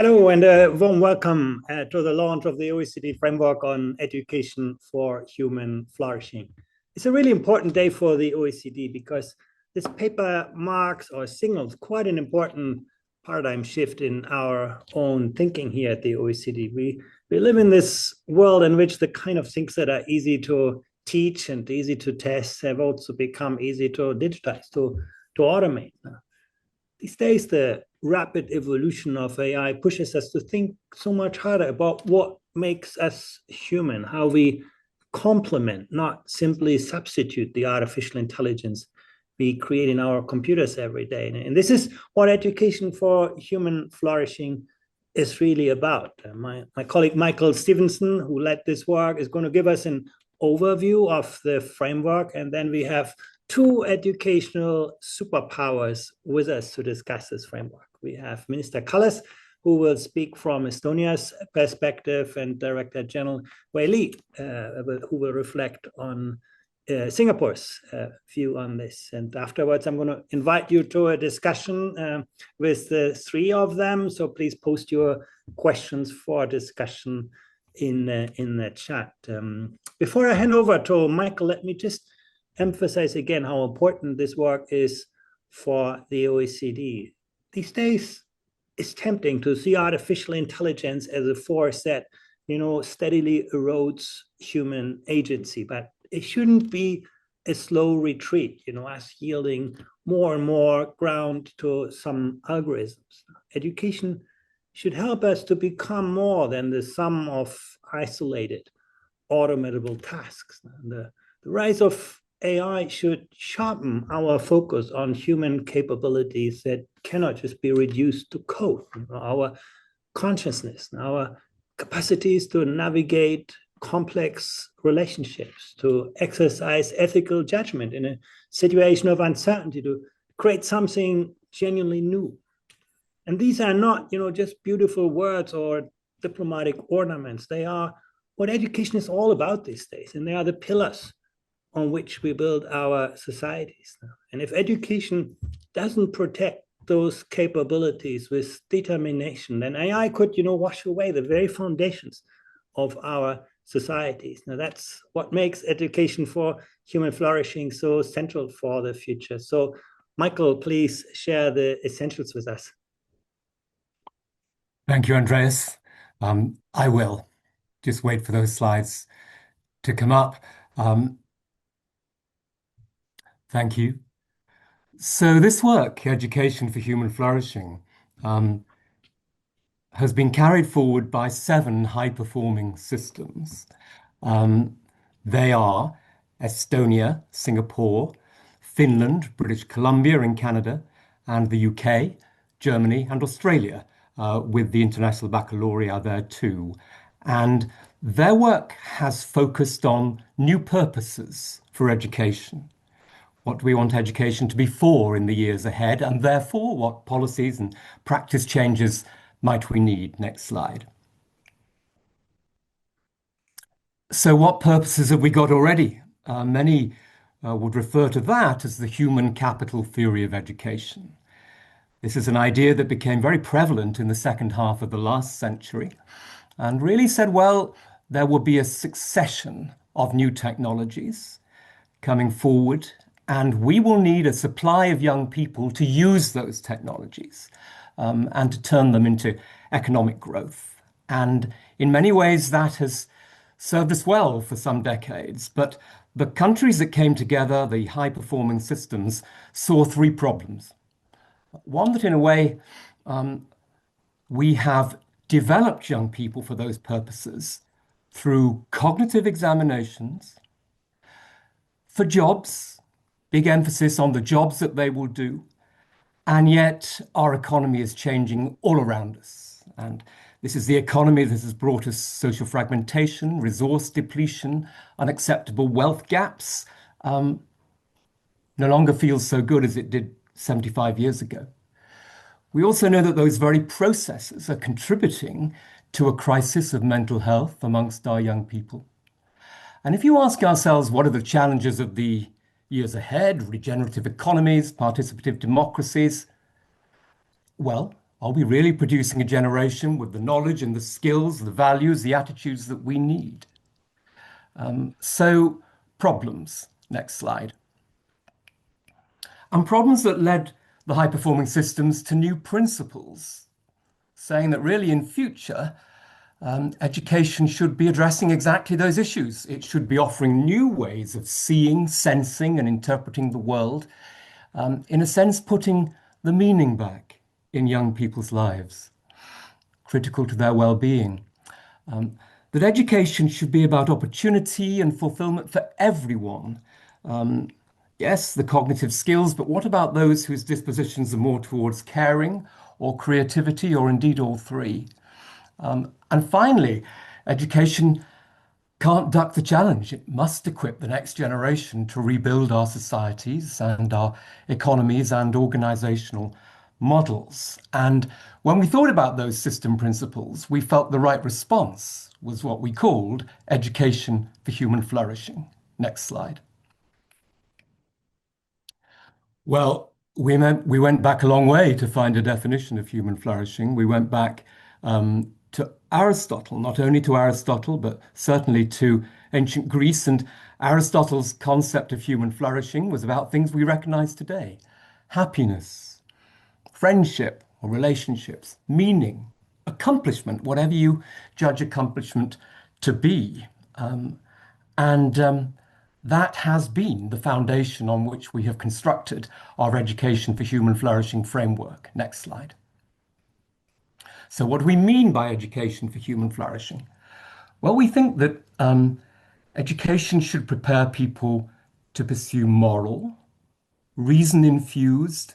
Hello, and a warm welcome to the launch of the OECD framework on education for human flourishing. It's a really important day for the OECD because this paper marks or signals quite an important paradigm shift in our own thinking here at the OECD. We live in this world in which the kind of things that are easy to teach and easy to test have also become easy to digitize, to automate. These days, the rapid evolution of AI pushes us to think so much harder about what makes us human, how we complement, not simply substitute the artificial intelligence we create in our computers every day. And this is what education for human flourishing is really about. My colleague Michael Stevenson, who led this work, is going to give us an overview of the framework, and then we have two educational superpowers with us to discuss this framework. We have Minister Kallas, who will speak from Estonia's perspective, and Director General Wei Li, who will reflect on Singapore's view on this. And afterwards, I'm going to invite you to a discussion with the three of them. So please post your questions for discussion in the chat. Before I hand over to Michael, let me just emphasize again how important this work is for the OECD. These days, it's tempting to see artificial intelligence as a force that, steadily erodes human agency, but it shouldn't be a slow retreat, us yielding more and more ground to some algorithms. Education should help us to become more than the sum of isolated automatable tasks. The rise of AI should sharpen our focus on human capabilities that cannot just be reduced to code. Our consciousness, our capacities to navigate complex relationships, to exercise ethical judgment in a situation of uncertainty, to create something genuinely new. And these are not, just beautiful words or diplomatic ornaments. They are what education is all about these days, and they are the pillars on which we build our societies. And if education doesn't protect those capabilities with determination, then AI could, wash away the very foundations of our societies. Now, that's what makes education for human flourishing so central for the future. So, Michael, please share the essentials with us. Thank you, Andreas. I will just wait for those slides to come up. Thank you. So this work, Education for Human Flourishing, has been carried forward by 7 high-performing systems. They are Estonia, Singapore, Finland, British Columbia in Canada, and the UK, Germany, and Australia, with the International Baccalaureate there too. And their work has focused on new purposes for education. What do we want education to be for in the years ahead, and therefore what policies and practice changes might we need? Next slide. So what purposes have we got already? Many would refer to that as the human capital theory of education. This is an idea that became very prevalent in the second half of the last century and really said, well, there will be a succession of new technologies coming forward, and we will need a supply of young people to use those technologies and to turn them into economic growth. And in many ways, that has served us well for some decades. But the countries that came together, the high-performing systems, saw 3 problems. One, that in a way, we have developed young people for those purposes through cognitive examinations, for jobs, big emphasis on the jobs that they will do, and yet our economy is changing all around us. And this is the economy that has brought us social fragmentation, resource depletion, unacceptable wealth gaps. No longer feels so good as it did 75 years ago. We also know that those very processes are contributing to a crisis of mental health amongst our young people. And if you ask ourselves, what are the challenges of the years ahead, regenerative economies, participative democracies? Well, Are we really producing a generation with the knowledge and the skills, the values, the attitudes that we need? So problems, next slide. And problems that led the high-performing systems to new principles, saying that really in future, education should be addressing exactly those issues. It should be offering new ways of seeing, sensing, and interpreting the world, in a sense, putting the meaning back in young people's lives, critical to their well-being. That education should be about opportunity and fulfillment for everyone. Yes, the cognitive skills, but what about those whose dispositions are more towards caring or creativity, or indeed all three? And finally, education can't duck the challenge. It must equip the next generation to rebuild our societies and our economies and organizational models. And when we thought about those system principles, we felt the right response was what we called education for human flourishing. Next slide. Well, we went back a long way to find a definition of human flourishing. We went back to Aristotle, not only to Aristotle, but certainly to ancient Greece. And Aristotle's concept of human flourishing was about things we recognize today: happiness, friendship or relationships, meaning, accomplishment, whatever you judge accomplishment to be. And that has been the foundation on which we have constructed our education for human flourishing framework. Next slide. So what do we mean by education for human flourishing? Well, we think that education should prepare people to pursue moral, reason-infused,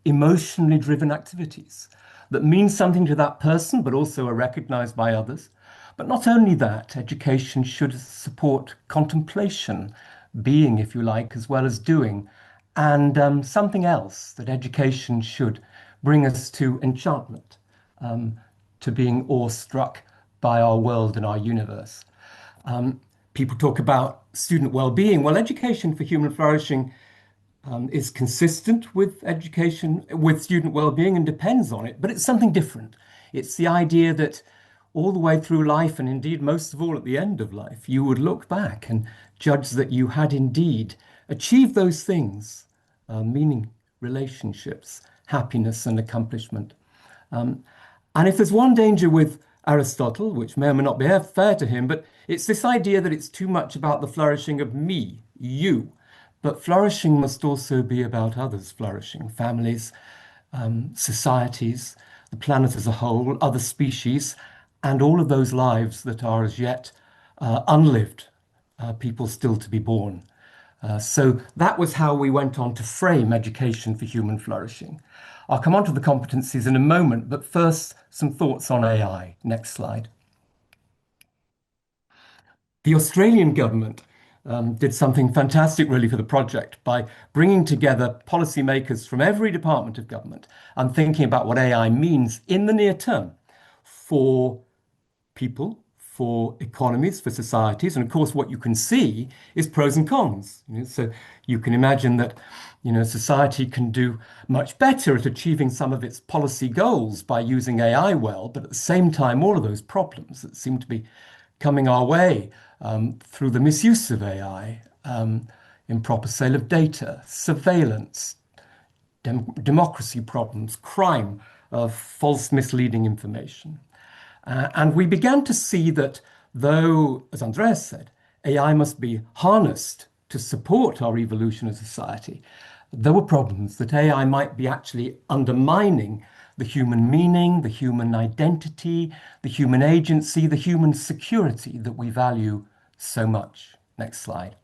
emotionally driven activities that mean something to that person, but also are recognized by others. But not only that, education should support contemplation, being, if you like, as well as doing, and something else, that education should bring us to enchantment, to being awestruck by our world and our universe. People talk about student well-being. Well, education for human flourishing is consistent with education, with student well-being, and depends on it, but it's something different. It's the idea that all the way through life, and indeed most of all at the end of life, you would look back and judge that you had indeed achieved those things, meaning, relationships, happiness, and accomplishment. And if there's one danger with Aristotle, which may or may not be fair to him, but it's this idea that it's too much about the flourishing of me, you. But flourishing must also be about others flourishing, families, societies, the planet as a whole, other species, and all of those lives that are as yet unlived, people still to be born. So that was how we went on to frame education for human flourishing. I'll come on to the competencies in a moment, but first, some thoughts on AI. Next slide. The Australian government did something fantastic really for the project by bringing together policymakers from every department of government and thinking about what AI means in the near term for people, for economies, for societies. And of course, what you can see is pros and cons. So you can imagine that society can do much better at achieving some of its policy goals by using AI well, but at the same time, all of those problems that seem to be coming our way through the misuse of AI, improper sale of data, surveillance, democracy problems, crime, false misleading information. And we began to see that though, as Andreas said, AI must be harnessed to support our evolution as a society, there were problems that AI might be actually undermining the human meaning, the human identity, the human agency, the human security that we value so much. Next slide.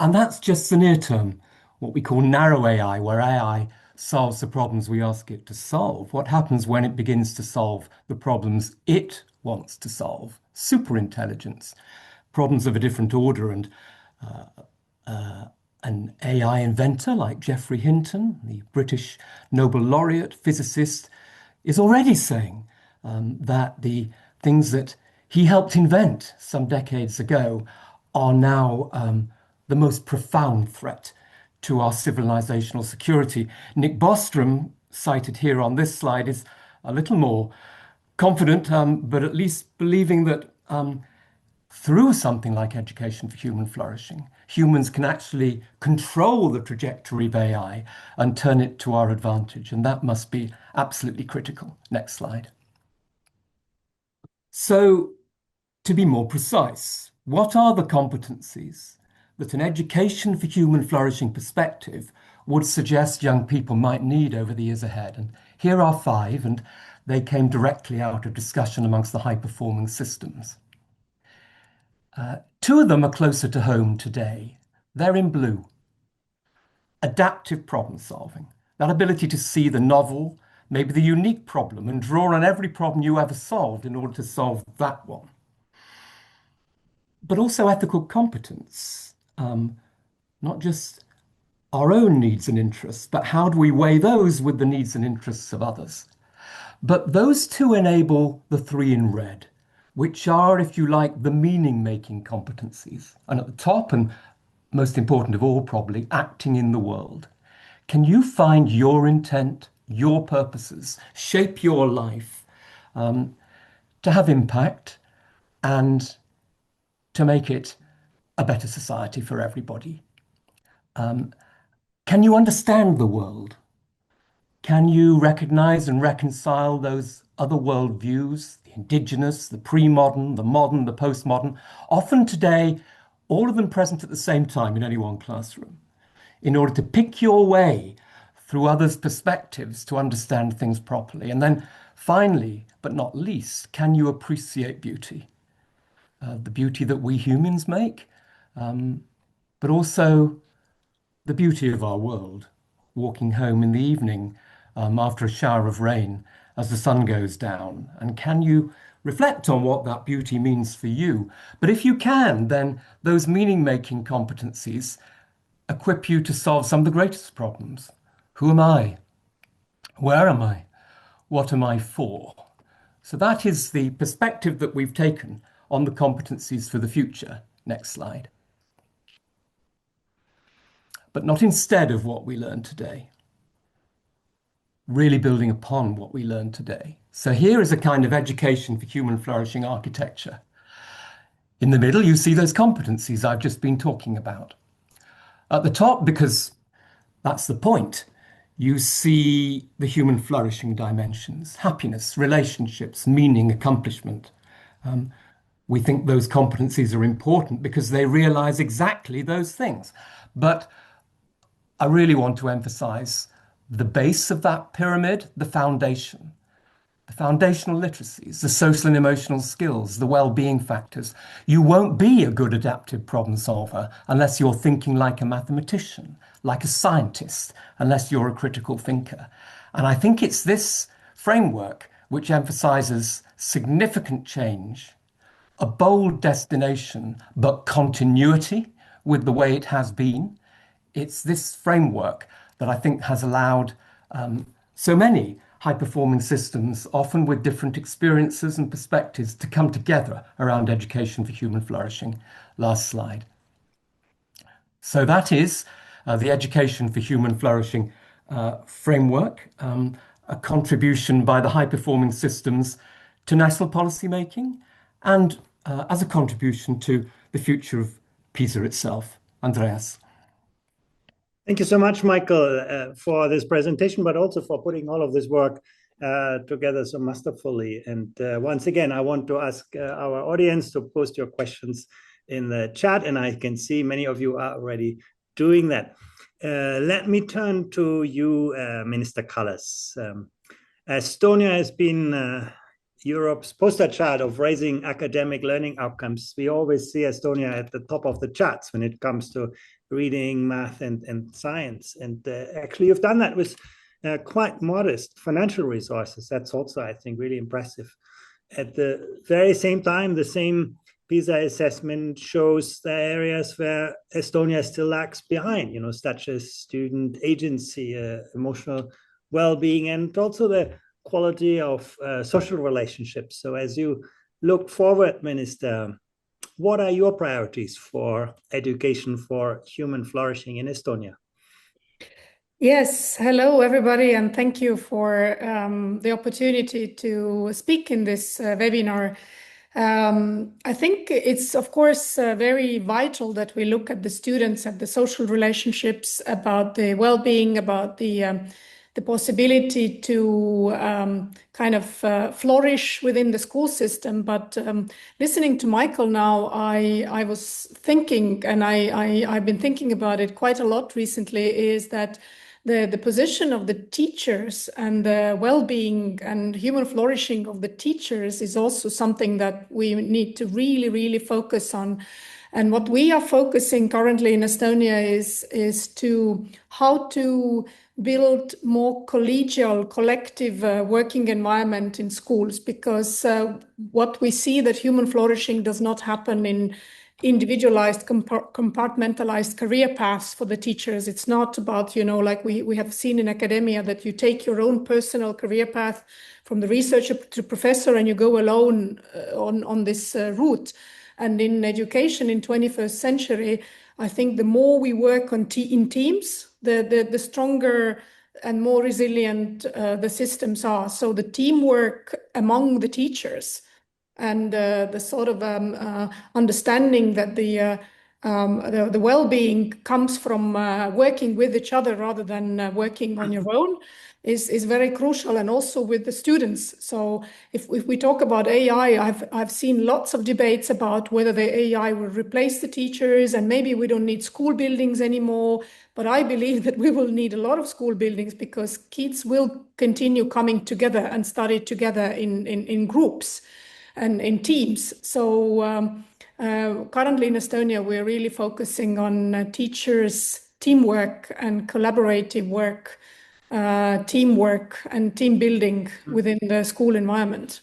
And that's just the near term, what we call narrow AI, where AI solves the problems we ask it to solve. What happens when it begins to solve the problems it wants to solve? Superintelligence, problems of a different order. And an AI inventor like Geoffrey Hinton, the British Nobel laureate physicist, is already saying that the things that he helped invent some decades ago are now the most profound threat to our civilizational security. Nick Bostrom cited here on this slide is a little more confident, but at least believing that through something like education for human flourishing, humans can actually control the trajectory of AI and turn it to our advantage. And that must be absolutely critical. Next slide. So, to be more precise, what are the competencies that an education for human flourishing perspective would suggest young people might need over the years ahead? And here are 5, and they came directly out of discussion amongst the high-performing systems. 2 of them are closer to home today. They're in blue. Adaptive problem solving, that ability to see the novel, maybe the unique problem, and draw on every problem you ever solved in order to solve that one. But also ethical competence, not just our own needs and interests, but how do we weigh those with the needs and interests of others? But those 2 enable the 3 in red, which are, if you like, the meaning-making competencies. And at the top, and most important of all probably, acting in the world. Can you find your intent, your purposes, shape your life to have impact and to make it a better society for everybody? Can you understand the world? Can you recognize and reconcile those other worldviews, the indigenous, the pre-modern, the modern, the postmodern, often today, all of them present at the same time in any one classroom, in order to pick your way through others' perspectives to understand things properly? And then finally, but not least, can you appreciate beauty? The beauty that we humans make, but also the beauty of our world, walking home in the evening after a shower of rain as the sun goes down. And can you reflect on what that beauty means for you? But if you can, then those meaning-making competencies equip you to solve some of the greatest problems. Who am I? Where am I? What am I for? So that is the perspective that we've taken on the competencies for the future. Next slide. But not instead of what we learn today. Really building upon what we learn today. So here is a kind of education for human flourishing architecture. In the middle, you see those competencies I've just been talking about. At the top, because that's the point, you see the human flourishing dimensions: happiness, relationships, meaning, accomplishment. We think those competencies are important because they realize exactly those things. But I really want to emphasize the base of that pyramid, the foundation. The foundational literacies, the social and emotional skills, the well-being factors. You won't be a good adaptive problem solver unless you're thinking like a mathematician, like a scientist, unless you're a critical thinker. And I think it's this framework which emphasizes significant change, a bold destination, but continuity with the way it has been. It's this framework that I think has allowed so many high-performing systems, often with different experiences and perspectives, to come together around education for human flourishing. Last slide. So that is the Education for Human Flourishing framework, a contribution by the high-performing systems to national policy making, and as a contribution to the future of PISA itself. Andreas. Thank you so much, Michael, for this presentation, but also for putting all of this work together so masterfully. And once again, I want to ask our audience to post your questions in the chat, and I can see many of you are already doing that. Let me turn to you, Minister Kallas. Estonia has been Europe's poster child of raising academic learning outcomes. We always see Estonia at the top of the charts when it comes to reading, math, and science. And actually, you've done that with quite modest financial resources. That's also, I think, really impressive. At the very same time, the same PISA assessment shows the areas where Estonia still lags behind, such as student agency, emotional well-being, and also the quality of social relationships. So as you look forward, Minister, what are your priorities for education for human flourishing in Estonia? Yes, hello everybody, and thank you for the opportunity to speak in this webinar. I think it's, of course, very vital that we look at the students, at the social relationships, about the well-being, about the possibility to kind of flourish within the school system. But listening to Michael now, I was thinking, and I've been thinking about it quite a lot recently, is that the position of the teachers and the well-being and human flourishing of the teachers is also something that we need to really, really focus on. And what we are focusing currently in Estonia is to how to build more collegial, collective working environment in schools, because what we see that human flourishing does not happen in individualized, compartmentalized career paths for the teachers. It's not about, like we have seen in academia, that you take your own personal career path from the researcher to professor and you go alone on this route. And in education in 21st century, I think the more we work in teams, the stronger and more resilient the systems are. So the teamwork among the teachers and the sort of understanding that the well-being comes from working with each other rather than working on your own is very crucial, and also with the students. So if we talk about AI, I've seen lots of debates about whether the AI will replace the teachers and maybe we don't need school buildings anymore. But I believe that we will need a lot of school buildings, because kids will continue coming together and study together in groups and in teams. So currently in Estonia, we're really focusing on teachers' teamwork and collaborative work, teamwork and team building within the school environment.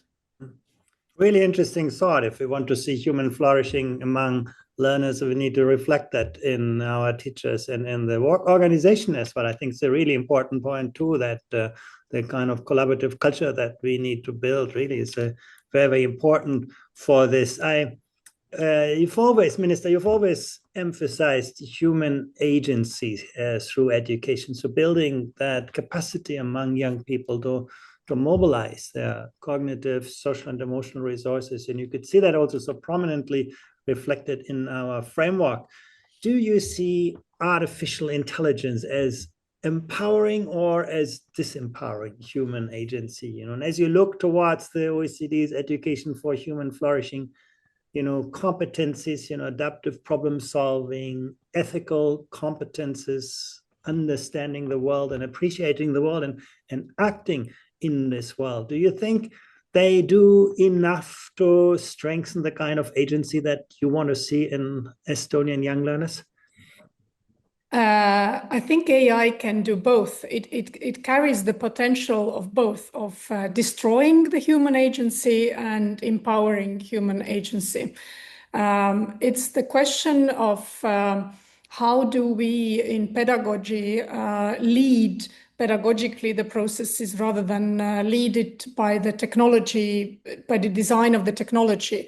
Really interesting thought. If we want to see human flourishing among learners, we need to reflect that in our teachers and in the work organization as well. I think it's a really important point too, that the kind of collaborative culture that we need to build really is very important for this. You've always, Minister, you've always emphasized human agency through education. So building that capacity among young people to mobilize their cognitive, social, and emotional resources. And you could see that also so prominently reflected in our framework. Do you see artificial intelligence as empowering or as disempowering human agency? And as you look towards the OECD's Education for Human Flourishing, competencies, adaptive problem solving, ethical competences, understanding the world and appreciating the world and acting in this world. Do you think they do enough to strengthen the kind of agency that you want to see in Estonian young learners? I think AI can do both. It carries the potential of both, of destroying the human agency and empowering human agency. It's the question of how do we in pedagogy lead pedagogically the processes rather than lead it by the technology, by the design of the technology.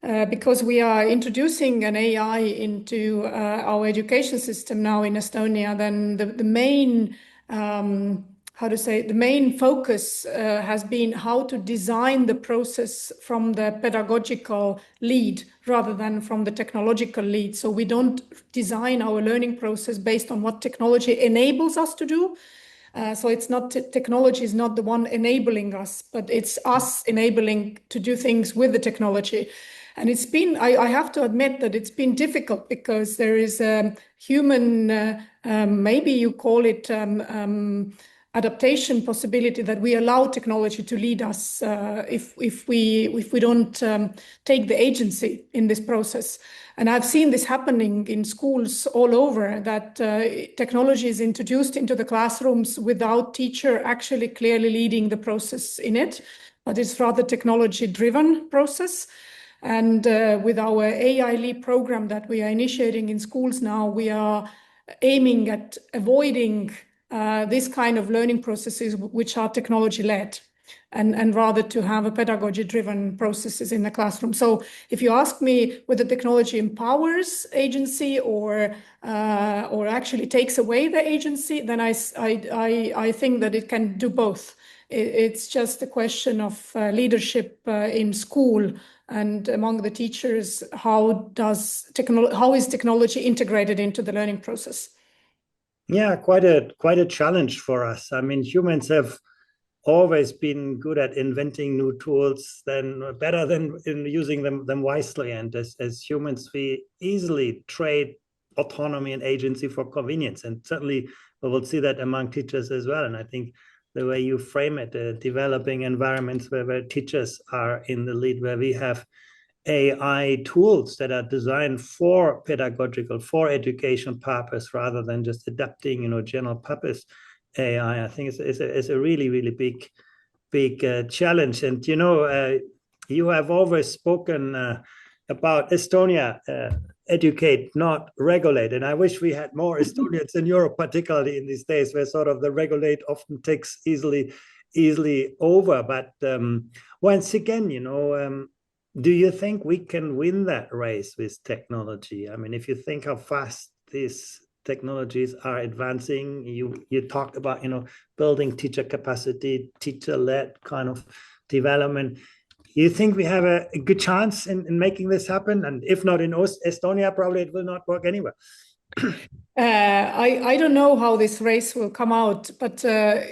Because we are introducing an AI into our education system now in Estonia, then the main, the main focus has been how to design the process from the pedagogical lead rather than from the technological lead. So we don't design our learning process based on what technology enables us to do. So it's not technology is not the one enabling us, but it's us enabling to do things with the technology. And it's been, I have to admit that it's been difficult, because there is a human, maybe you call it adaptation possibility, that we allow technology to lead us if we don't take the agency in this process. And I've seen this happening in schools all over, that technology is introduced into the classrooms without teacher actually clearly leading the process in it, but it's rather technology-driven process. And with our AI Leap program that we are initiating in schools now, we are aiming at avoiding this kind of learning processes which are technology-led. and rather to have a pedagogy-driven processes in the classroom. So if you ask me whether technology empowers agency or actually takes away the agency, then I think that it can do both. It's just a question of leadership in school and among the teachers. How is technology integrated into the learning process? Yeah, quite a challenge for us. I mean, humans have always been good at inventing new tools, better than in using them wisely. And as humans, we easily trade autonomy and agency for convenience. And certainly we will see that among teachers as well. And I think the way you frame it, developing environments where teachers are in the lead, where we have AI tools that are designed for pedagogical, for education purpose, rather than just adapting, general purpose AI. I think it's a really, really big challenge. And, you have always spoken about Estonia, educate, not regulate. And I wish we had more Estonians in Europe, particularly in these days where sort of the regulate often takes easily over. But once again, do you think we can win that race with technology? I mean, if you think how fast these technologies are advancing, you talked about, building teacher capacity, teacher-led kind of development. You think we have a good chance in making this happen? And if not in Estonia, probably it will not work anywhere. I don't know how this race will come out, but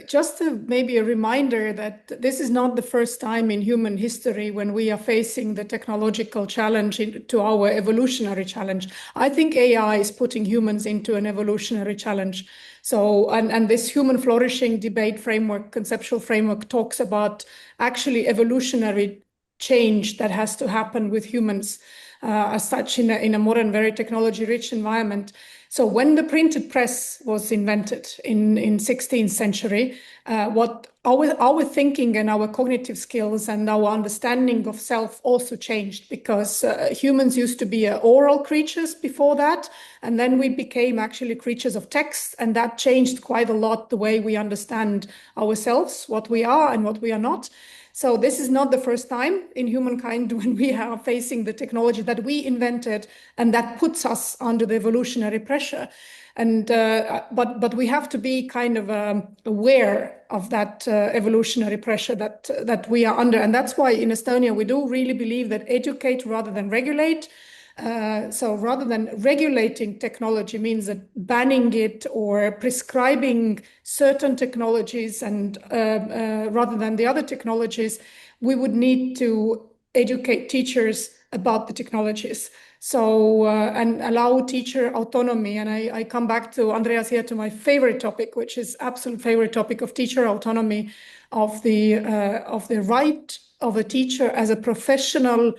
just maybe a reminder that this is not the first time in human history when we are facing the technological challenge to our evolutionary challenge. I think AI is putting humans into an evolutionary challenge. So, and this human flourishing debate framework, conceptual framework, talks about actually evolutionary change that has to happen with humans as such in a modern, very technology-rich environment. So when the printed press was invented in 16th century, what our thinking and our cognitive skills and our understanding of self also changed, because humans used to be oral creatures before that, and then we became actually creatures of text, and that changed quite a lot the way we understand ourselves, what we are and what we are not. So this is not the first time in humankind when we are facing the technology that we invented, and that puts us under the evolutionary pressure. And but we have to be kind of aware of that evolutionary pressure that we are under, and that's why in Estonia we do really believe that educate rather than regulate. So rather than regulating technology means that banning it or prescribing certain technologies, and rather than the other technologies, we would need to educate teachers about the technologies. So and allow teacher autonomy. And I come back to Andreas here to my favorite topic, which is absolute favorite topic of teacher autonomy, of the right of a teacher as a professional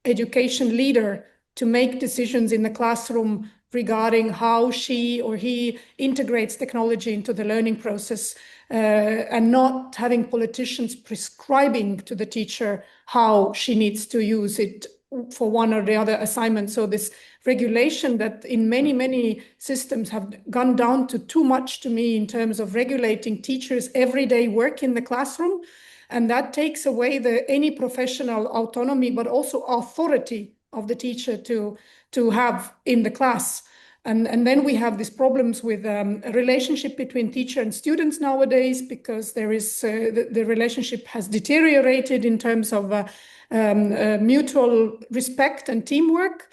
education leader to make decisions in the classroom regarding how she or he integrates technology into the learning process, and not having politicians prescribing to the teacher how she needs to use it for one or the other assignment. So this regulation that in many systems have gone down to too much to me in terms of regulating teachers' everyday work in the classroom. And that takes away any professional autonomy, but also authority of the teacher to have in the class. And then we have these problems with a relationship between teacher and students nowadays, because there is the relationship has deteriorated in terms of mutual respect and teamwork,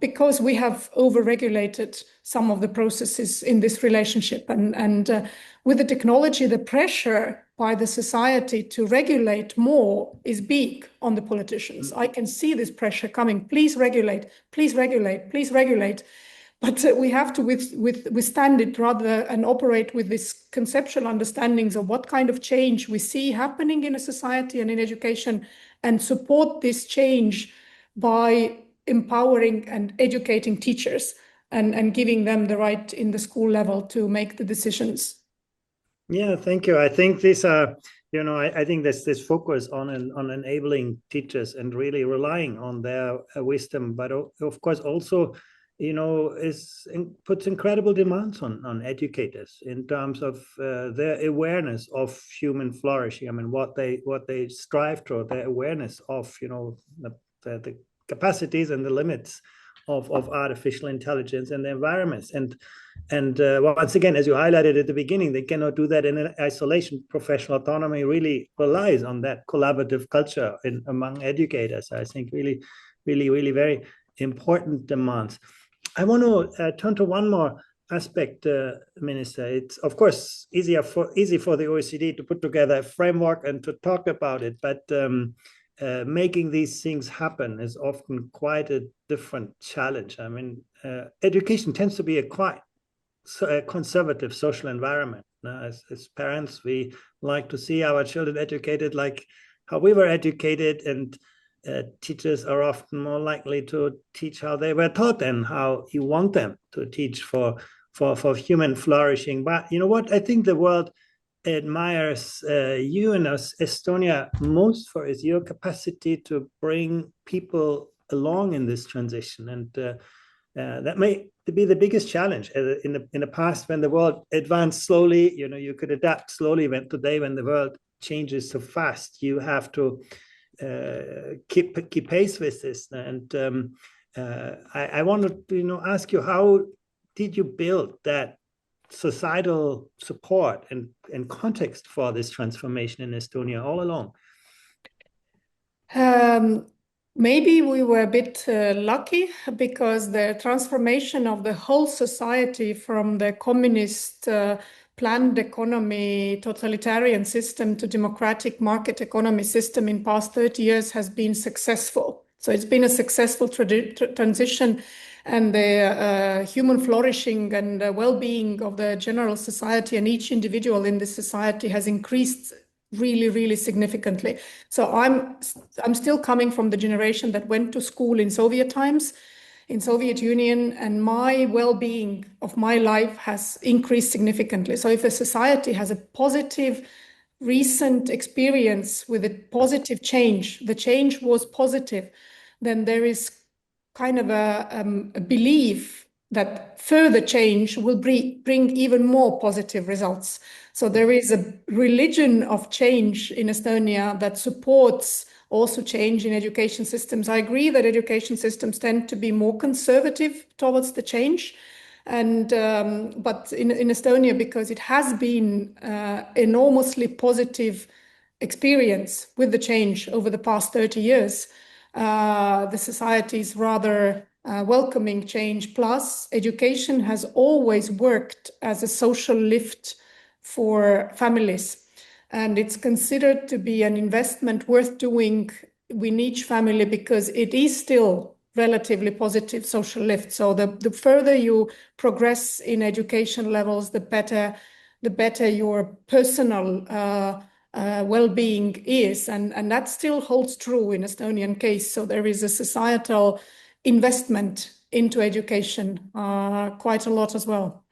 because we have overregulated some of the processes in this relationship. And with the technology, the pressure by the society to regulate more is big on the politicians. I can see this pressure coming. Please regulate, please regulate, please regulate. But we have to withstand it rather and operate with these conceptual understandings of what kind of change we see happening in a society and in education, and support this change by empowering and educating teachers and giving them the right in the school level to make the decisions. Yeah, thank you. I think these are, I think this focus on enabling teachers and really relying on their wisdom, but of course also puts incredible demands on educators in terms of their awareness of human flourishing. I mean, what they strive toward, their awareness of the capacities and the limits of artificial intelligence and the environments. And once again, as you highlighted at the beginning, they cannot do that in isolation. Professional autonomy really relies on that collaborative culture among educators. I think really very important demands. I want to turn to one more aspect, Minister. It's of course easy for the OECD to put together a framework and to talk about it, but making these things happen is often quite a different challenge. I mean, education tends to be a quite conservative social environment. As parents, we like to see our children educated like how we were educated, and teachers are often more likely to teach how they were taught and how you want them to teach for human flourishing. But you know what? I think the world admires you and us, Estonia, most for is your capacity to bring people along in this transition. And that may be the biggest challenge in the past, when the world advanced slowly. You could adapt slowly. When today, when the world changes so fast, you have to keep pace with this. And I wanted to ask you, how did you build that societal support and context for this transformation in Estonia all along? Maybe we were a bit lucky, because the transformation of the whole society from the communist planned economy, totalitarian system to democratic market economy system in past 30 years has been successful. So it's been a successful transition, and the human flourishing and well-being of the general society and each individual in the society has increased really significantly. So I'm still coming from the generation that went to school in Soviet times, in Soviet Union, and my well-being of my life has increased significantly. So if a society has a positive recent experience with a positive change, the change was positive, then there is kind of a belief that further change will bring even more positive results. So there is a religion of change in Estonia that supports also change in education systems. I agree that education systems tend to be more conservative towards the change. And but in Estonia, because it has been enormously positive experience with the change over the past 30 years, the society is rather welcoming change. Plus, education has always worked as a social lift for families, and it's considered to be an investment worth doing in each family, because it is still relatively positive social lift. So the further you progress in education levels, the better your personal well-being is, and that still holds true in Estonian case. So there is a societal investment into education quite a lot as well.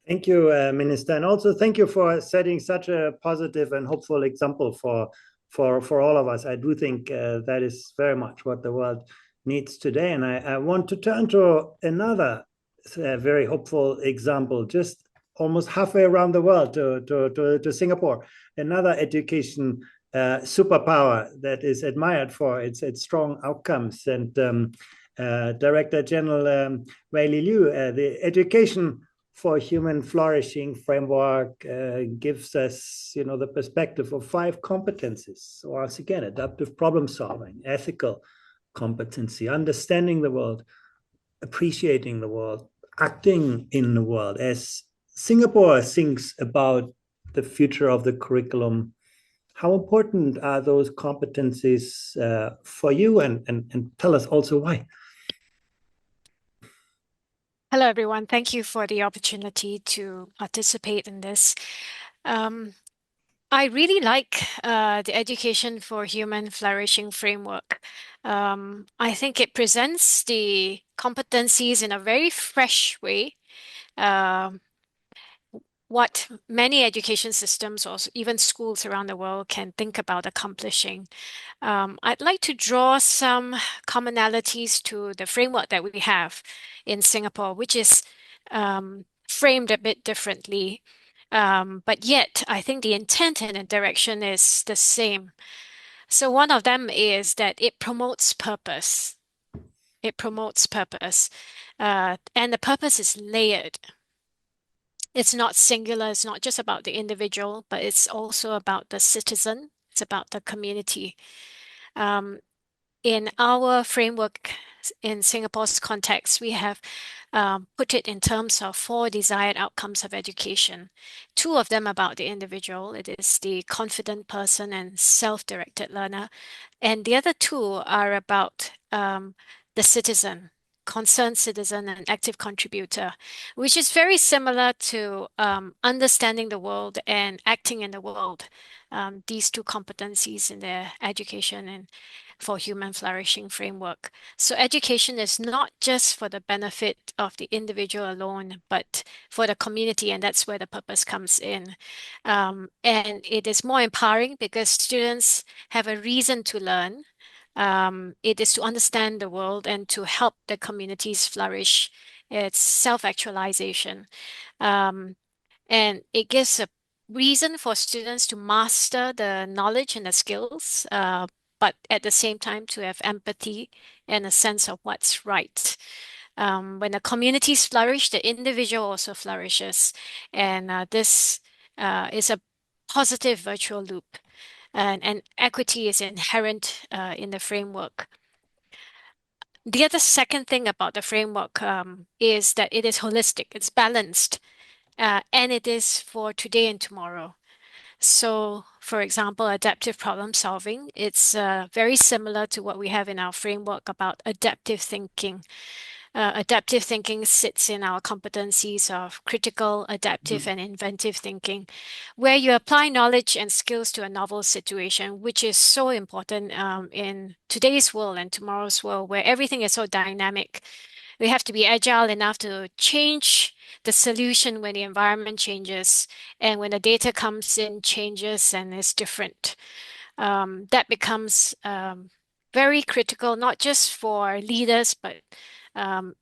Thank you, Minister, and also thank you for setting such a positive and hopeful example for all of us. I do think that is very much what the world needs today. And I want to turn to another very hopeful example, just almost halfway around the world, to Singapore, another education superpower that is admired for its strong outcomes. And Director General Wei Liu, the Education for Human Flourishing framework gives us, the perspective of 5 competencies. So once again, adaptive problem solving, ethical competency, understanding the world, appreciating the world, acting in the world. As Singapore thinks about the future of the curriculum, how important are those competencies for you? And tell us also why. Hello, everyone. Thank you for the opportunity to participate in this. I really like the Education for Human Flourishing framework. I think it presents the competencies in a very fresh way. What what many education systems or even schools around the world can think about accomplishing. I'd like to draw some commonalities to the framework that we have in Singapore, which is framed a bit differently. But yet, I think the intent and the direction is the same. So one of them is that it promotes purpose. It promotes purpose. And the purpose is layered. It's not singular. It's not just about the individual, but it's also about the citizen. It's about the community. In our framework, in Singapore's context, we have put it in terms of 4 desired outcomes of education. 2 of them about the individual. It is the confident person and self-directed learner. And the other 2 are about the citizen, concerned citizen and active contributor, which is very similar to understanding the world and acting in the world. These 2 competencies in the education and for human flourishing framework. So education is not just for the benefit of the individual alone, but for the community, and that's where the purpose comes in. And it is more empowering because students have a reason to learn. It is to understand the world and to help the communities flourish. It's self-actualization. And it gives a reason for students to master the knowledge and the skills, but at the same time to have empathy and a sense of what's right. When the communities flourish, the individual also flourishes. And this is a positive virtual loop. And equity is inherent in the framework. The other second thing about the framework is that it is holistic, it's balanced, and it is for today and tomorrow. So, for example, adaptive problem solving, it's very similar to what we have in our framework about adaptive thinking. Adaptive thinking sits in our competencies of critical, adaptive, and inventive thinking, where you apply knowledge and skills to a novel situation, which is so important in today's world and tomorrow's world, where everything is so dynamic. We have to be agile enough to change the solution when the environment changes and when the data comes in, changes and is different. That becomes very critical, not just for leaders, but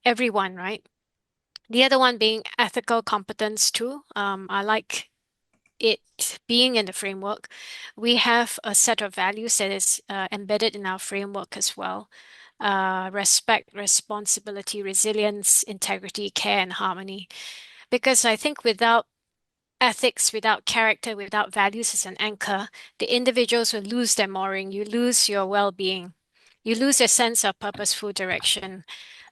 everyone, right? The other one being ethical competence too. I like it being in the framework. We have a set of values that is embedded in our framework as well. Respect, responsibility, resilience, integrity, care, and harmony. Because I think without ethics, without character, without values as an anchor, the individuals will lose their mooring. You lose your well-being. You lose a sense of purposeful direction.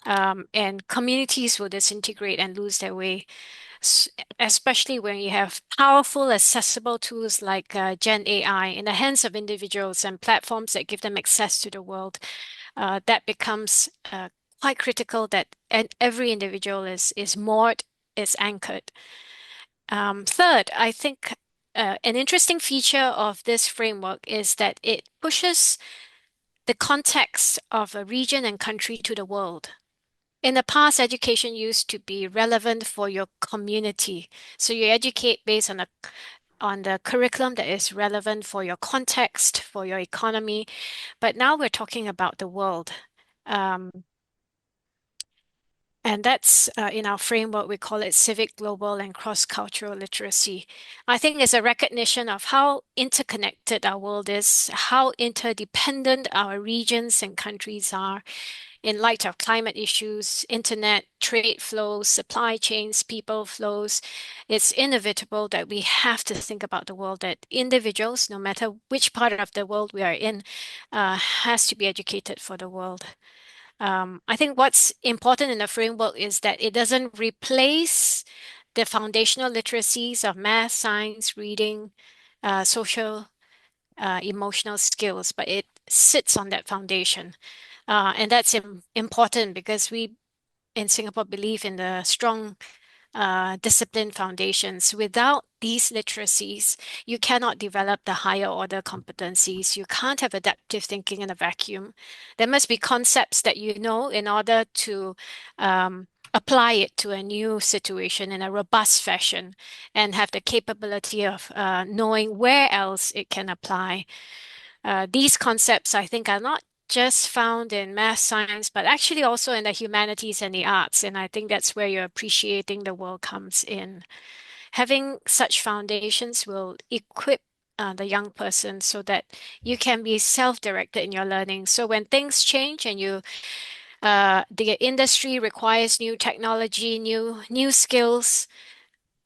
And communities will disintegrate and lose their way, especially when you have powerful, accessible tools like Gen AI in the hands of individuals and platforms that give them access to the world. That becomes quite critical that every individual is moored, is anchored. Third, I think an interesting feature of this framework is that it pushes the context of a region and country to the world. In the past, education used to be relevant for your community. So you educate based on the curriculum that is relevant for your context, for your economy. But now we're talking about the world. And that's in our framework, we call it civic, global, and cross-cultural literacy. I think it's a recognition of how interconnected our world is, how interdependent our regions and countries are in light of climate issues, internet, trade flows, supply chains, people flows. It's inevitable that we have to think about the world, that individuals, no matter which part of the world we are in, has to be educated for the world. I think what's important in the framework is that it doesn't replace the foundational literacies of math, science, reading, social, emotional skills, but it sits on that foundation. And that's important because we in Singapore believe in the strong discipline foundations. Without these literacies, you cannot develop the higher order competencies. You can't have adaptive thinking in a vacuum. There must be concepts that you know in order to apply it to a new situation in a robust fashion and have the capability of knowing where else it can apply. These concepts, I think, are not just found in math science, but actually also in the humanities and the arts. And I think that's where your appreciating the world comes in. Having such foundations will equip the young person so that you can be self-directed in your learning. So when things change and the industry requires new technology, new skills,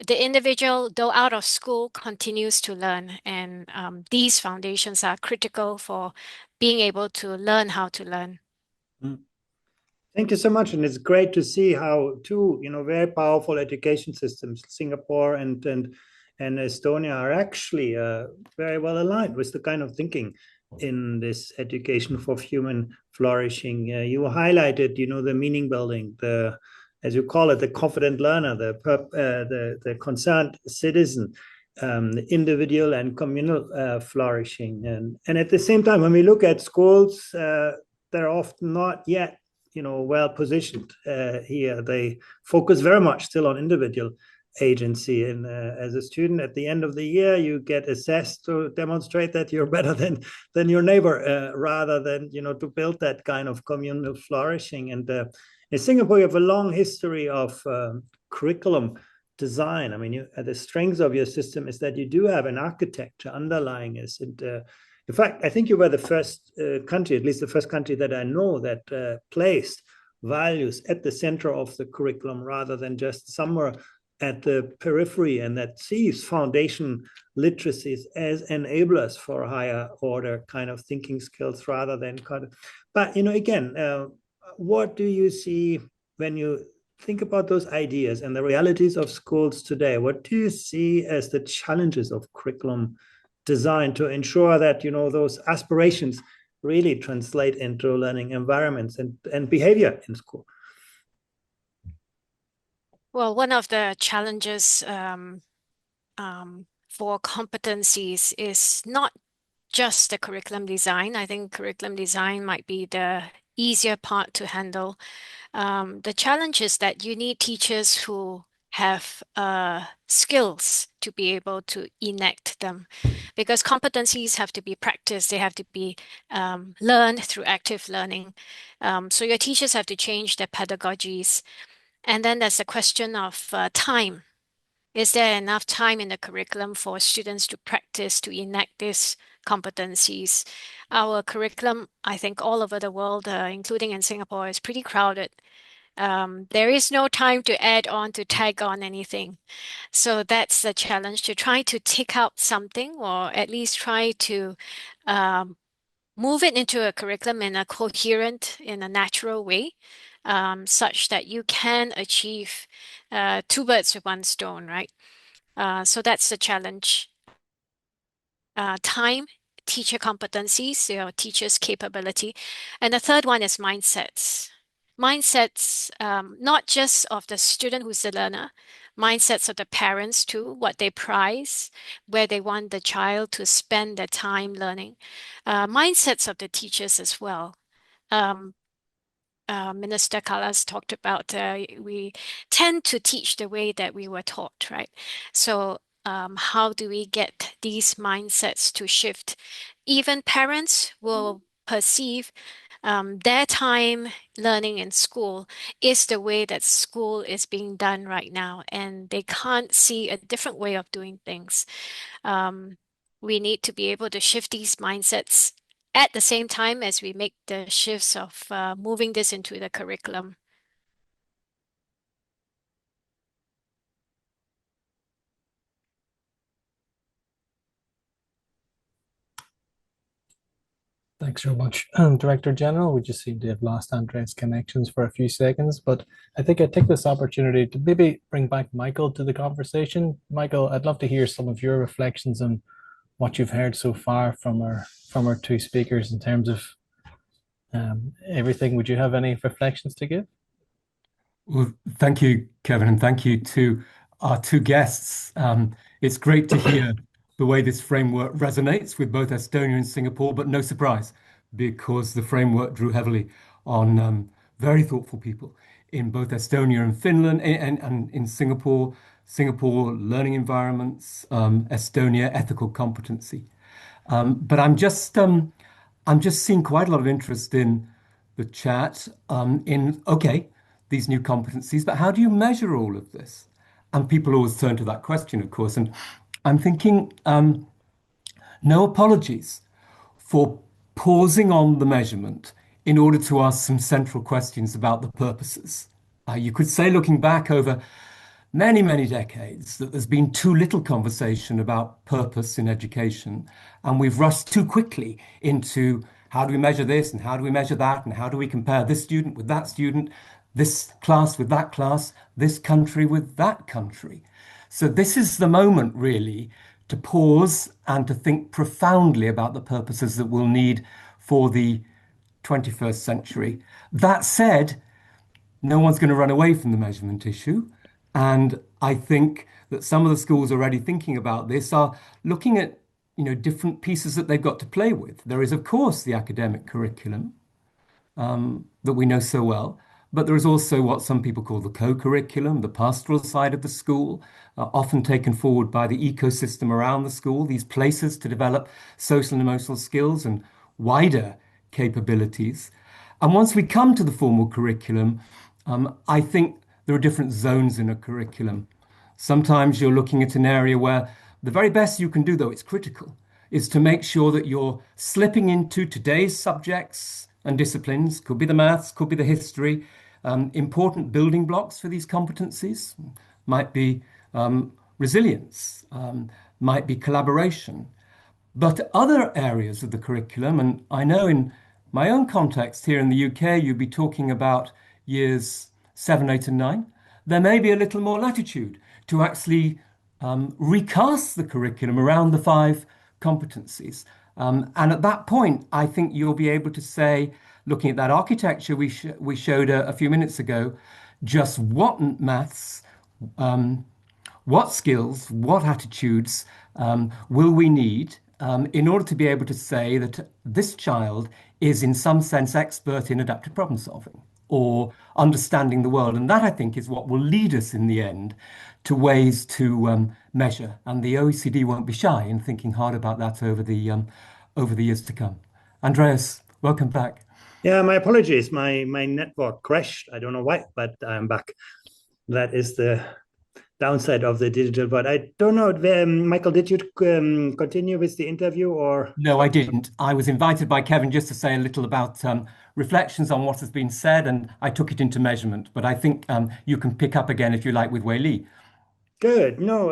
the individual, though out of school, continues to learn. And these foundations are critical for being able to learn how to learn. Mm. Thank you so much. And it's great to see how two, very powerful education systems, Singapore and Estonia, are actually very well aligned with the kind of thinking in this education for human flourishing. You highlighted, the meaning building, as you call it, the confident learner, the concerned citizen, the individual and communal flourishing. And at the same time, when we look at schools, they're often not yet well positioned here. They focus very much still on individual agency. And as a student, at the end of the year, you get assessed to demonstrate that you're better than your neighbor, rather than to build that kind of communal flourishing. And in Singapore, you have a long history of curriculum design. I mean, the strength of your system is that you do have an architecture underlying it. And in fact, I think you were the first country, at least the first country that I know, that placed values at the center of the curriculum rather than just somewhere at the periphery, and that sees foundation literacies as enablers for higher order kind of thinking skills rather than kind of. But, again, what do you see when you think about those ideas and the realities of schools today? What do you see as the challenges of curriculum design to ensure that those aspirations really translate into learning environments and behavior in school? Well, one of the challenges for competencies is not just the curriculum design. I think curriculum design might be the easier part to handle. The challenge is that you need teachers who have skills to be able to enact them, because competencies have to be practiced. They have to be learned through active learning. So your teachers have to change their pedagogies. And then there's the question of time. Is there enough time in the curriculum for students to practice, to enact these competencies? Our curriculum, I think all over the world, including in Singapore, is pretty crowded. There is no time to add on, to tag on anything. So that's the challenge, to try to tick out something, or at least try to move it into a curriculum in a coherent, in a natural way, such that you can achieve two birds with one stone, right? So that's the challenge. Time, teacher competencies, teachers' capability. And the third one is mindsets. Mindsets, not just of the student who's the learner, mindsets of the parents too, what they prize, where they want the child to spend their time learning. Mindsets of the teachers as well. Minister Callas talked about we tend to teach the way that we were taught, right? So how do we get these mindsets to shift? Even parents will perceive their time learning in school is the way that school is being done right now, and they can't see a different way of doing things. We need to be able to shift these mindsets at the same time as we make the shifts of moving this into the curriculum. Thanks so much, Director General. We just seem to have lost Andrea's connections for a few seconds, but I think I'd take this opportunity to maybe bring back Michael to the conversation. Michael, I'd love to hear some of your reflections on what you've heard so far from our two speakers in terms of everything. Would you have any reflections to give? Well, thank you, Kevin, and thank you to our two guests. It's great to hear the way this framework resonates with both Estonia and Singapore, but no surprise, because the framework drew heavily on very thoughtful people in both Estonia and Finland, and in Singapore, learning environments, Estonia, ethical competency. But I'm just seeing quite a lot of interest in the chat, in, okay, these new competencies, but how do you measure all of this? And people always turn to that question, of course. And I'm thinking, no apologies for pausing on the measurement in order to ask some central questions about the purposes. You could say, looking back over many, many decades, that there's been too little conversation about purpose in education, and we've rushed too quickly into how do we measure this and how do we measure that, and how do we compare this student with that student, this class with that class, this country with that country. So this is the moment, really, to pause and to think profoundly about the purposes that we'll need for the 21st century. That said, no one's going to run away from the measurement issue. And I think that some of the schools already thinking about this are looking at, different pieces that they've got to play with. There is, of course, the academic curriculum that we know so well, but there is also what some people call the co-curriculum, the pastoral side of the school, often taken forward by the ecosystem around the school, these places to develop social and emotional skills and wider capabilities. And once we come to the formal curriculum, I think there are different zones in a curriculum. Sometimes you're looking at an area where the very best you can do, though it's critical, is to make sure that you're slipping into today's subjects and disciplines, could be the maths, could be the history, important building blocks for these competencies, might be resilience, might be collaboration. But other areas of the curriculum, and I know in my own context here in the UK, you'd be talking about years 7, 8, and 9. There may be a little more latitude to actually recast the curriculum around the 5 competencies. And at that point, I think you'll be able to say, looking at that architecture we showed a few minutes ago, just what maths, what skills, what attitudes will we need in order to be able to say that this child is in some sense expert in adaptive problem solving or understanding the world. And that, I think, is what will lead us in the end to ways to measure. And the OECD won't be shy in thinking hard about that over the years to come. Andreas, welcome back. Yeah, my apologies. My network crashed. I don't know why, but I'm back. That is the downside of the digital. But I don't know, Michael, did you continue with the interview or? No, I didn't. I was invited by Kevin just to say a little about reflections on what has been said, and I took it into measurement. But I think you can pick up again if you like with Wei Li. Good. No,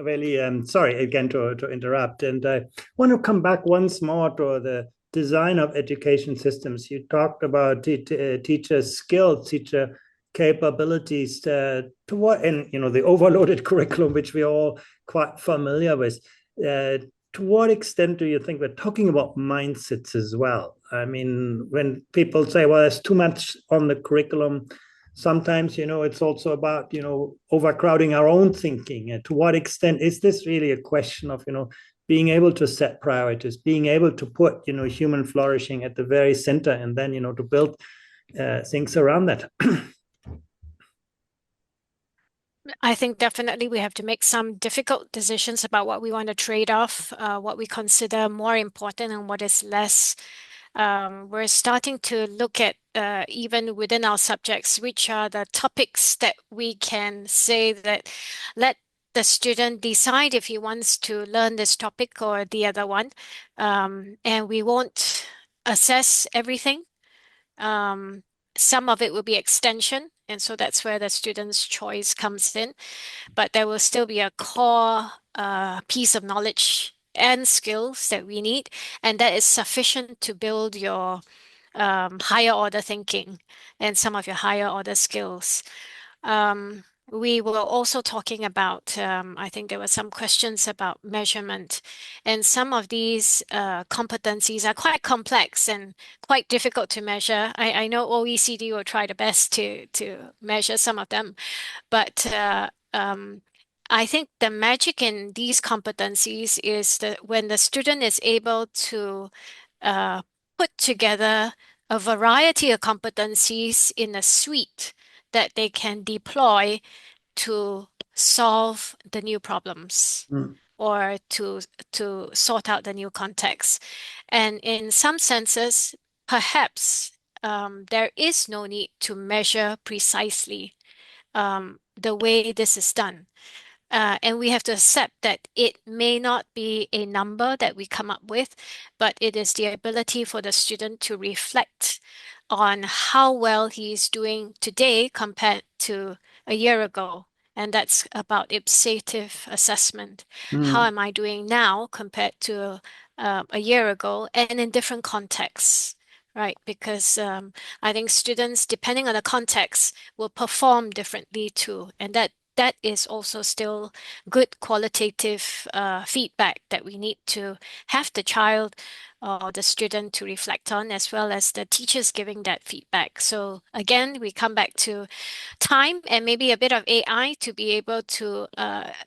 really, sorry again to interrupt. And I want to come back once more to the design of education systems. You talked about teacher skills, teacher capabilities to what, and the overloaded curriculum, which we're all quite familiar with. To what extent do you think we're talking about mindsets as well? I mean, when people say, well, there's too much on the curriculum, sometimes, it's also about, overcrowding our own thinking. And to what extent is this really a question of, being able to set priorities, being able to put, human flourishing at the very center, and then, to build things around that? I think definitely we have to make some difficult decisions about what we want to trade off, what we consider more important and what is less. We're starting to look at even within our subjects, which are the topics that we can say that let the student decide if he wants to learn this topic or the other one. And we won't assess everything. Some of it will be extension. And so that's where the student's choice comes in. But there will still be a core piece of knowledge and skills that we need. And that is sufficient to build your higher order thinking and some of your higher order skills. We were also talking about, I think there were some questions about measurement, and some of these competencies are quite complex and quite difficult to measure. I know OECD will try the best to measure some of them, but I think the magic in these competencies is that when the student is able to put together a variety of competencies in a suite that they can deploy to solve the new problems or to sort out the new context. And in some senses, perhaps there is no need to measure precisely the way this is done. And we have to accept that it may not be a number that we come up with, but it is the ability for the student to reflect on how well he is doing today compared to a year ago. And that's about ipsative assessment. How am I doing now compared to a year ago and in different contexts, right? Because I think students, depending on the context, will perform differently too. And that is also still good qualitative feedback that we need to have the child or the student to reflect on, as well as the teachers giving that feedback. So again, we come back to time and maybe a bit of AI to be able to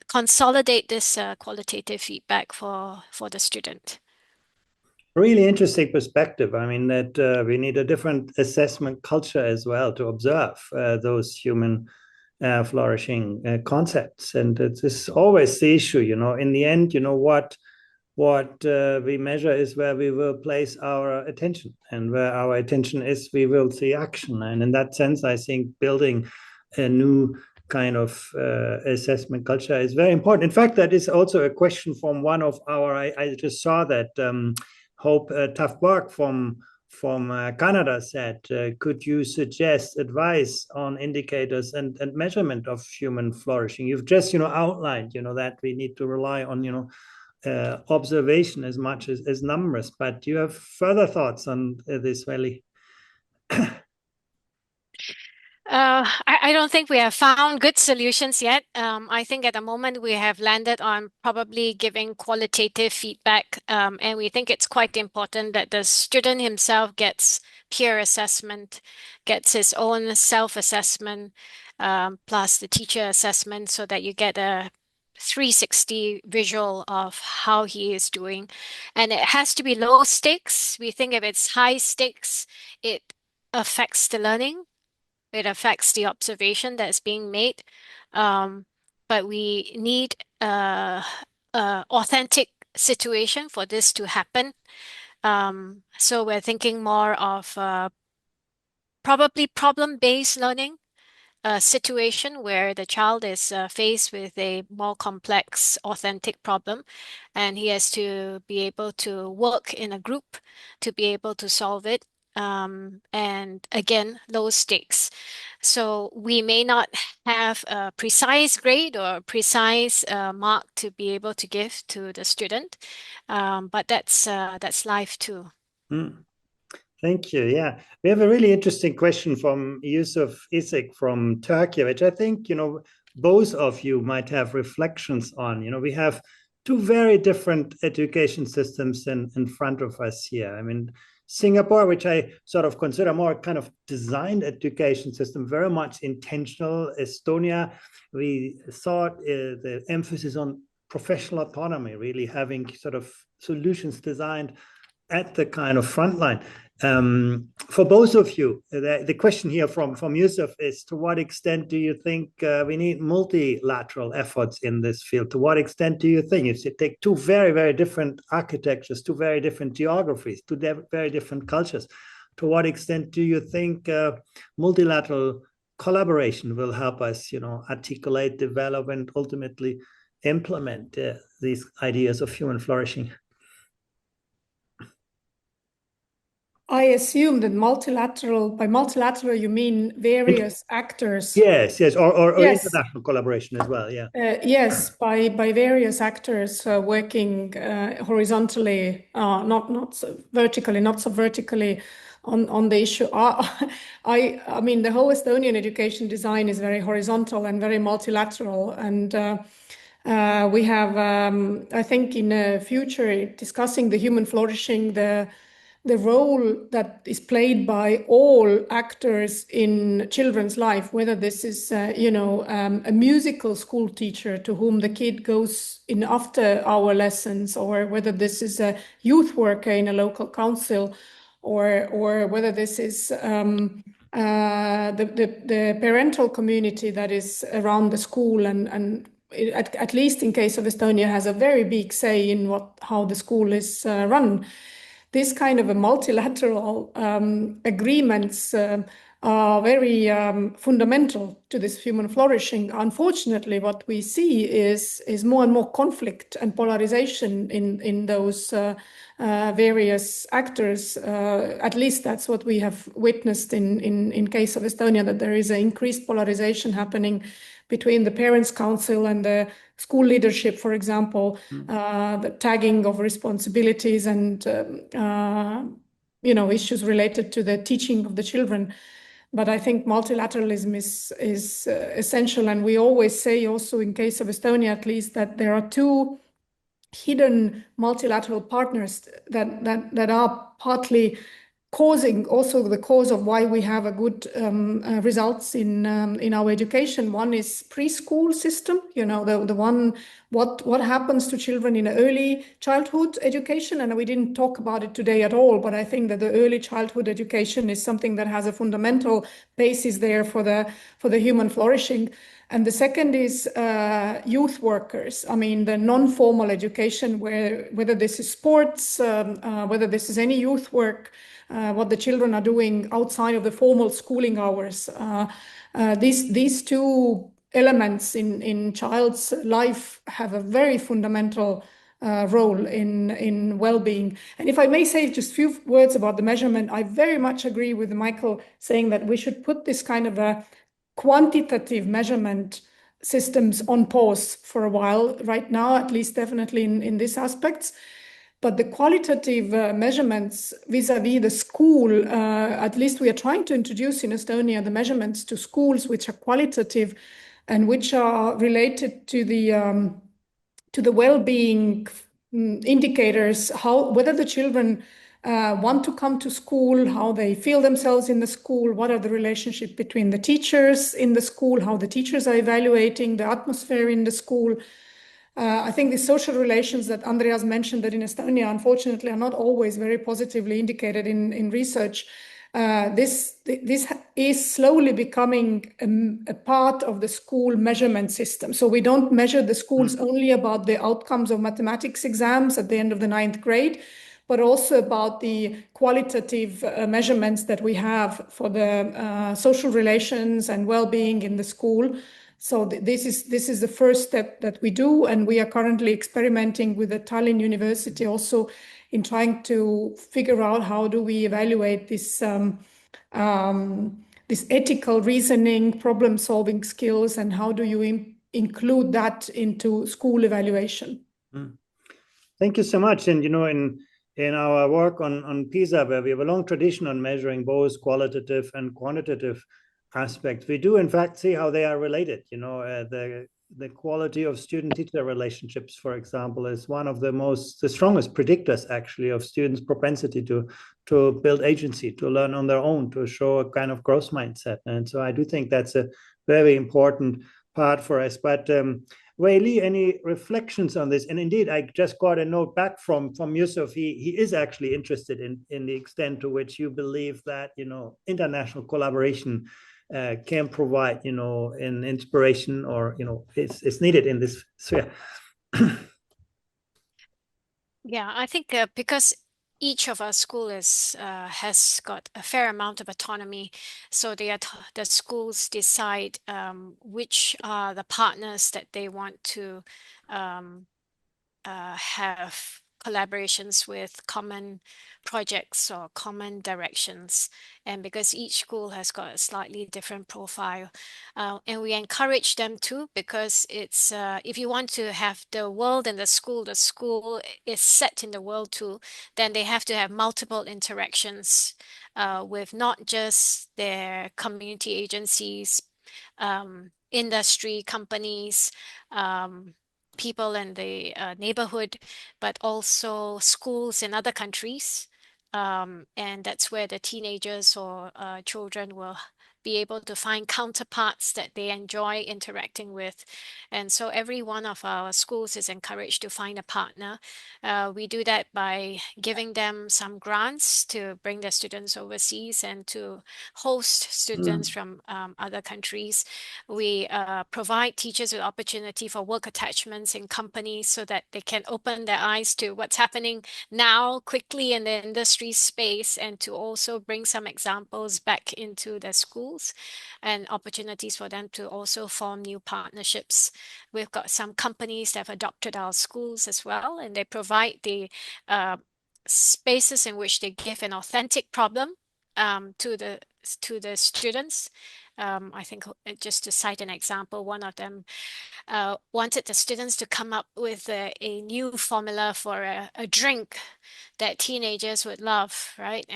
consolidate this qualitative feedback for the student. Really interesting perspective. I mean, that we need a different assessment culture as well to observe those human flourishing concepts. And it's always the issue, in the end, what we measure is where we will place our attention, and where our attention is, we will see action. And in that sense, I think building a new kind of assessment culture is very important. In fact, that is also a question from one of our, I just saw that Hope Tafberg from Canada said, could you suggest advice on indicators and measurement of human flourishing? You've just, outlined, that we need to rely on, observation as much as numbers. But do you have further thoughts on this, Veli? I don't think we have found good solutions yet. I think at the moment we have landed on probably giving qualitative feedback, and we think it's quite important that the student himself gets peer assessment, gets his own self-assessment, plus the teacher assessment, so that you get a 360 visual of how he is doing. And it has to be low stakes. We think if it's high stakes, it affects the learning. It affects the observation that's being made. But we need authentic situation for this to happen. So we're thinking more of probably problem-based learning, a situation where the child is faced with a more complex, authentic problem, and he has to be able to work in a group to be able to solve it. And again, low stakes. So we may not have a precise grade or a precise mark to be able to give to the student, but that's life too. Thank you. Yeah, we have a really interesting question from Yusuf Isik from Turkey, which I think, both of you might have reflections on. We have two very different education systems in front of us here. I mean, Singapore, which I sort of consider more kind of designed education system, very much intentional. Estonia, we thought the emphasis on professional autonomy, really having sort of solutions designed at the kind of front line. For both of you, the question here from Yusuf is, to what extent do you think we need multilateral efforts in this field? To what extent do you think, if you take two very, very different architectures, two very different geographies, two very different cultures, to what extent do you think multilateral collaboration will help us, articulate, develop, and ultimately implement these ideas of human flourishing? I assume that by multilateral, you mean various actors. Yes, or Yes. international collaboration as well, yeah. Yes, by various actors working horizontally, not so vertically, not so vertically on the issue. I mean, the whole Estonian education design is very horizontal and very multilateral, and we have, I think, in the future, discussing the human flourishing, the role that is played by all actors in children's life, whether this is, a musical school teacher to whom the kid goes in after our lessons, or whether this is a youth worker in a local council, or whether this is the parental community that is around the school and at least in case of Estonia has a very big say in how the school is run. This kind of a multilateral agreements are very fundamental to this human flourishing. Unfortunately, what we see is more and more conflict and polarization in those various actors. At least that's what we have witnessed in case of Estonia, that there is an increased polarization happening between the parents' council and the school leadership, for example, the tagging of responsibilities and issues related to the teaching of the children. But I think multilateralism is essential, and we always say also in case of Estonia at least that there are two hidden multilateral partners that are partly causing also the cause of why we have a good results in our education. One is preschool system, the one what happens to children in early childhood education, and we didn't talk about it today at all, but I think that the early childhood education is something that has a fundamental basis there for the human flourishing. And the second is youth workers. I mean, the non-formal education, whether this is sports, whether this is any youth work, what the children are doing outside of the formal schooling hours. These two elements in child's life have a very fundamental role in well-being. And if I may say just a few words about the measurement, I very much agree with Michael saying that we should put this kind of a quantitative measurement systems on pause for a while right now, at least definitely in these aspects. But the qualitative measurements vis-a-vis the school, at least we are trying to introduce in Estonia the measurements to schools which are qualitative and which are related to the well-being indicators, whether the children want to come to school, how they feel themselves in the school, what are the relationship between the teachers in the school, how the teachers are evaluating the atmosphere in the school. I think the social relations that Andreas mentioned that in Estonia, unfortunately, are not always very positively indicated in research. This is slowly becoming a part of the school measurement system. So we don't measure the schools only about the outcomes of mathematics exams at the end of the 9th grade, but also about the qualitative measurements that we have for the social relations and well-being in the school. So this is the first step that we do, and we are currently experimenting with the Tallinn University also in trying to figure out how do we evaluate this ethical reasoning, problem-solving skills, and how do you include that into school evaluation. Thank you so much. And in our work on PISA, where we have a long tradition on measuring both qualitative and quantitative aspects, we do in fact see how they are related. The quality of student-teacher relationships, for example, is one of the strongest predictors actually of students' propensity to build agency, to learn on their own, to show a kind of growth mindset. And so I do think that's a very important part for us. But Wei Li, any reflections on this? And indeed, I just got a note back from Yusuf. He is actually interested in the extent to which you believe that international collaboration can provide an inspiration or is needed in this sphere. Yeah, I think because each of our school has got a fair amount of autonomy, so the schools decide which are the partners that they want to have collaborations with, common projects or common directions. And because each school has got a slightly different profile, and we encourage them to, because it's if you want to have the world and the school is set in the world too, then they have to have multiple interactions with not just their community agencies, industry companies, people in the neighborhood, but also schools in other countries. And that's where the teenagers or children will be able to find counterparts that they enjoy interacting with. And so every one of our schools is encouraged to find a partner. We do that by giving them some grants to bring their students overseas and to host students from other countries. We provide teachers with opportunity for work attachments in companies so that they can open their eyes to what's happening now quickly in the industry space, and to also bring some examples back into their schools and opportunities for them to also form new partnerships. We've got some companies that have adopted our schools as well, and they provide the spaces in which they give an authentic problem to the students. I think just to cite an example, one of them wanted the students to come up with a new formula for a drink that teenagers would love, right?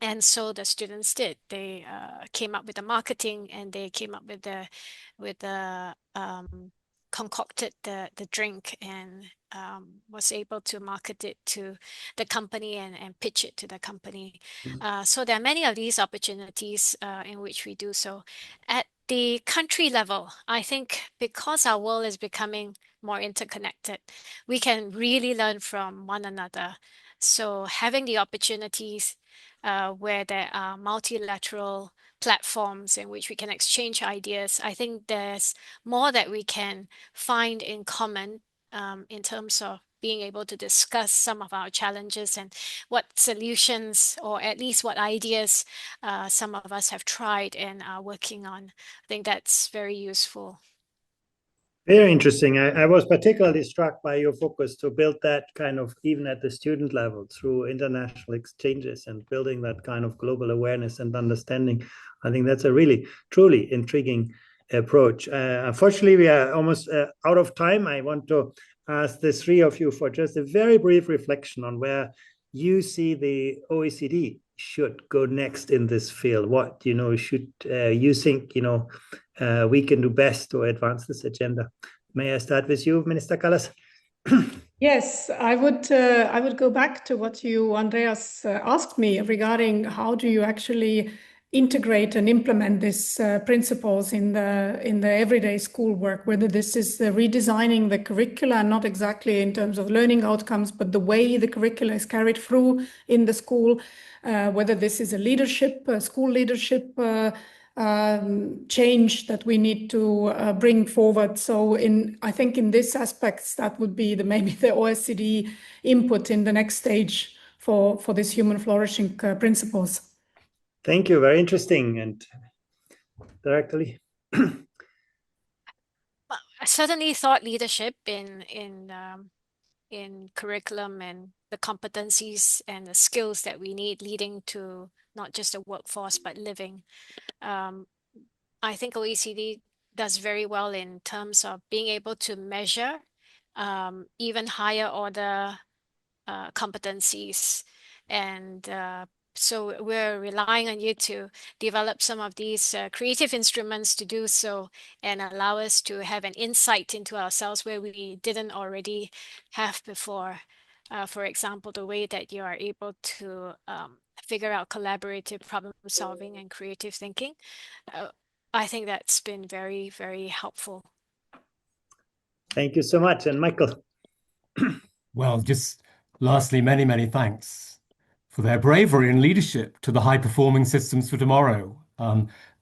And so the students did. They came up with the marketing, and they came up with the concocted the drink, and was able to market it to the company and pitch it to the company. So there are many of these opportunities in which we do so. At the country level, I think because our world is becoming more interconnected, we can really learn from one another. So having the opportunities where there are multilateral platforms in which we can exchange ideas, I think there's more that we can find in common in terms of being able to discuss some of our challenges and what solutions, or at least what ideas some of us have tried and are working on. I think that's very useful. Very interesting. I was particularly struck by your focus to build that kind of, even at the student level, through international exchanges and building that kind of global awareness and understanding. I think that's a really, truly intriguing approach. Unfortunately, we are almost out of time. I want to ask the three of you for just a very brief reflection on where you see the OECD should go next in this field. What, should you think, we can do best to advance this agenda? May I start with you, Minister Callas? Yes, I would go back to what you, Andreas, asked me regarding how do you actually integrate and implement these principles in the everyday schoolwork, whether this is redesigning the curricula, not exactly in terms of learning outcomes, but the way the curricula is carried through in the school, whether this is a leadership, school leadership change that we need to bring forward. So I think in this aspects, that would be maybe the OECD input in the next stage for this human flourishing principles. Thank you. Very interesting. And directly. Certainly thought leadership in curriculum and the competencies and the skills that we need leading to not just a workforce, but living. I think OECD does very well in terms of being able to measure even higher order competencies. And so we're relying on you to develop some of these creative instruments to do so, and allow us to have an insight into ourselves where we didn't already have before. For example, the way that you are able to figure out collaborative problem solving and creative thinking. I think that's been very, very helpful. Thank you so much. And Michael? Well, just lastly, many, many thanks for their bravery and leadership to the high-performing systems for tomorrow.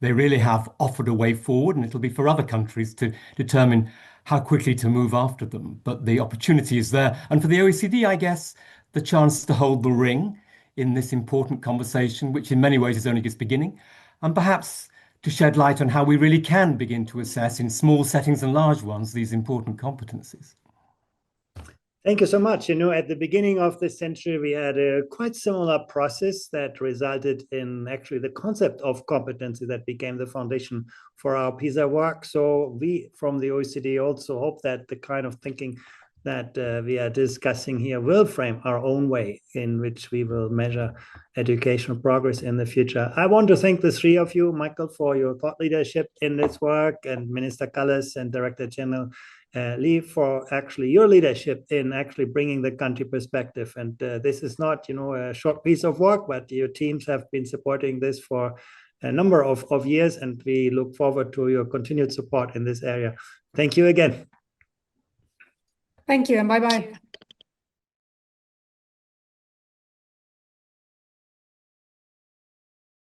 They really have offered a way forward, and it'll be for other countries to determine how quickly to move after them. But the opportunity is there. And for the OECD, I guess, the chance to hold the ring in this important conversation, which in many ways is only just beginning, and perhaps to shed light on how we really can begin to assess in small settings and large ones these important competencies. Thank you so much. At the beginning of this century, we had a quite similar process that resulted in actually the concept of competency that became the foundation for our PISA work. So we from the OECD also hope that the kind of thinking that we are discussing here will frame our own way in which we will measure educational progress in the future. I want to thank the three of you, Michael, for your thought leadership in this work, and Minister Callas and Director General Lee for actually your leadership in actually bringing the country perspective. And this is not, a short piece of work, but your teams have been supporting this for a number of years, and we look forward to your continued support in this area. Thank you again. Thank you, and bye-bye.